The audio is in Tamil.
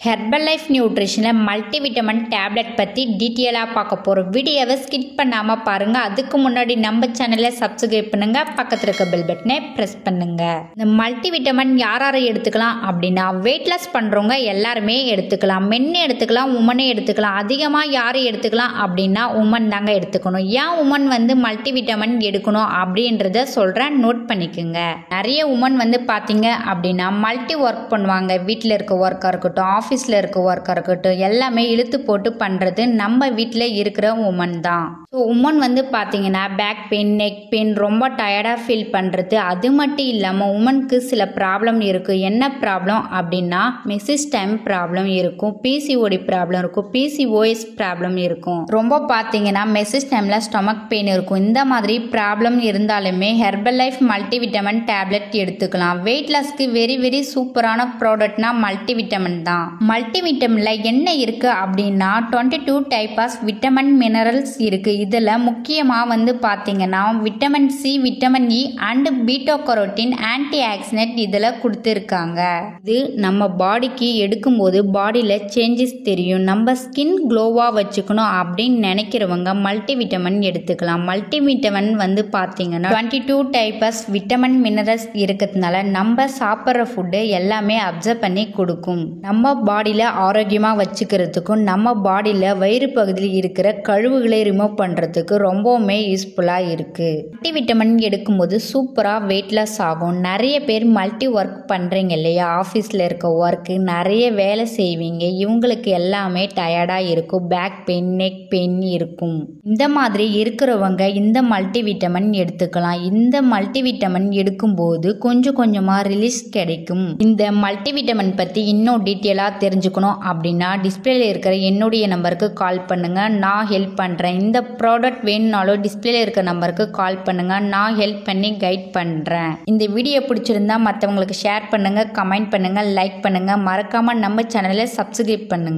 ஹெர்பல் லைஃப் நியூட்ரிஷனில் மல்டிவிட்டமின் டேப்லெட் பற்றி டீட்டெயிலாக பார்க்க போகிறோம். வீடியோவை ஸ்கிப் பண்ணாமல் பாருங்கள். அதுக்கு முன்னாடி நம்ம சேனலை சப்ஸ்கிரைப் பண்ணுங்கள், பக்கத்தில் இருக்க பெல் பட்டனை ப்ரெஸ் பண்ணுங்கள். இந்த மல்டிவிட்டமின் யார் யாரை எடுத்துக்கலாம் அப்படின்னா, வெயிட் லாஸ் பண்ணுறவங்க எல்லாருமே எடுத்துக்கலாம். மென்னு எடுத்துக்கலாம், உமனே எடுத்துக்கலாம். அதிகமாக யார் எடுத்துக்கலாம் அப்படின்னா உமன் தாங்க எடுத்துக்கணும். ஏன் உமன் மல்டிவிட்டமின் எடுக்கணும் அப்படின்றத சொல்கிறேன், நோட் பண்ணிக்கோங்க. நிறைய உமன் பார்த்தீங்க அப்படின்னா மல்டி ஒர்க் பண்ணுவாங்க. வீட்டில் இருக்க ஒர்க்காக இருக்கட்டும், ஆஃபீஸில் இருக்க ஒர்க்காக இருக்கட்டும், எல்லாமே இழுத்து போட்டு பண்ணுறது நம்ம வீட்டில் இருக்கிற உமன் தான். ஸோ உமன் பார்த்தீங்கன்னா பேக் பெயின், நெக் பெயின், ரொம்ப டயர்டாக ஃபீல் பண்ணுறது. அது மட்டும் இல்லாமல் உமனுக்கு சில ப்ராப்ளம் இருக்குது. என்ன ப்ராப்ளம் அப்படின்னா மென்சஸ் டைம் ப்ராப்ளம் இருக்கும், பிசிஓடி ப்ராப்ளம் இருக்கும், பிசிஓஎஸ் ப்ராப்ளம் இருக்கும். ரொம்ப பார்த்தீங்கன்னா மென்சஸ் டைமில் ஸ்டொமக் பெயின் இருக்கும். இந்த மாதிரி ப்ராப்ளம் இருந்தாலுமே ஹெர்பல் லைஃப் மல்டிவிட்டமின் டேப்லெட் எடுத்துக்கலாம். வெயிட் லாஸ்க்கு வெரி வெரி சூப்பரான ப்ராடக்ட்னா மல்டிவிட்டமின் தான். மல்டிவிட்டமின்ல என்ன இருக்கு அப்படின்னா 22 டைப் ஆஃப் விட்டமின் மினரல்ஸ் இருக்கு. இதுல முக்கியமா பாத்தீங்கன்னா vitamin C, vitamin E and beta carotene, anti accident இதுல கொடுத்துருக்காங்க. இது நம்ம பாடிக்கு எடுக்கும்போது பாடியில சேஞ்சஸ் தெரியும். நம்ம ஸ்கின் க்ளோவா வச்சுக்கணும் அப்படின்னு நினைக்கிறவங்க மல்டிவிட்டமின் எடுத்துக்கலாம். மல்டிவிட்டமின் பாத்தீங்கன்னா 22 டைப் ஆஃப் விட்டமின் மினரல்ஸ் இருக்கிறதுனால நம்ம சாப்பிட்ற ஃபுட்டு எல்லாமே அப்சர்வ் பண்ணி கொடுக்கும். நம்ம பாடியில் ஆரோக்கியமாக வச்சுக்கிறதுக்கும் நம்ம பாடியில் வயிறு பகுதியில் இருக்கிற கழிவுகளை ரிமூவ் பண்ணுறதுக்கு ரொம்பவுமே யூஸ்ஃபுல்லாக இருக்குது. மல்டிவிட்டமின் எடுக்கும்போது சூப்பராக வெயிட் லாஸ் ஆகும். நிறைய பேர் மல்டி ஒர்க் பண்ணுறீங்க இல்லையா, ஆஃபீஸில் இருக்க ஒர்க்கு நிறைய வேலை செய்வீங்க. இவங்களுக்கு எல்லாமே டயர்டாக இருக்கும், பேக் பெயின், நெக் பெயின் இருக்கும். இந்த மாதிரி இருக்கிறவங்க இந்த மல்டிவிட்டமின் எடுத்துக்கலாம். இந்த மல்டிவிட்டமின் எடுக்கும்போது கொஞ்சம் கொஞ்சமாக ரிலீஸ் கிடைக்கும். இந்த மல்டிவிட்டமின் பற்றி இன்னும் டீட்டெயிலாக தெரிஞ்சுக்கணும் அப்படின்னா டிஸ்பிளேல இருக்கிற என்னுடைய நம்பருக்கு கால் பண்ணுங்க, நான் ஹெல்ப் பண்ணுறேன். இந்த ப்ராடக்ட் வேணும்னாலும் டிஸ்பிளேல இருக்கிற நம்பருக்கு கால் பண்ணுங்க, நான் ஹெல்ப் பண்ணி கைட் பண்ணுறேன். இந்த வீடியோ பிடிச்சிருந்தா மற்றவங்களுக்கு ஷேர் பண்ணுங்க, கமெண்ட் பண்ணுங்க, லைக் பண்ணுங்க. மறக்காம நம்ம சேனலை சப்ஸ்கிரைப் பண்ணுங்க.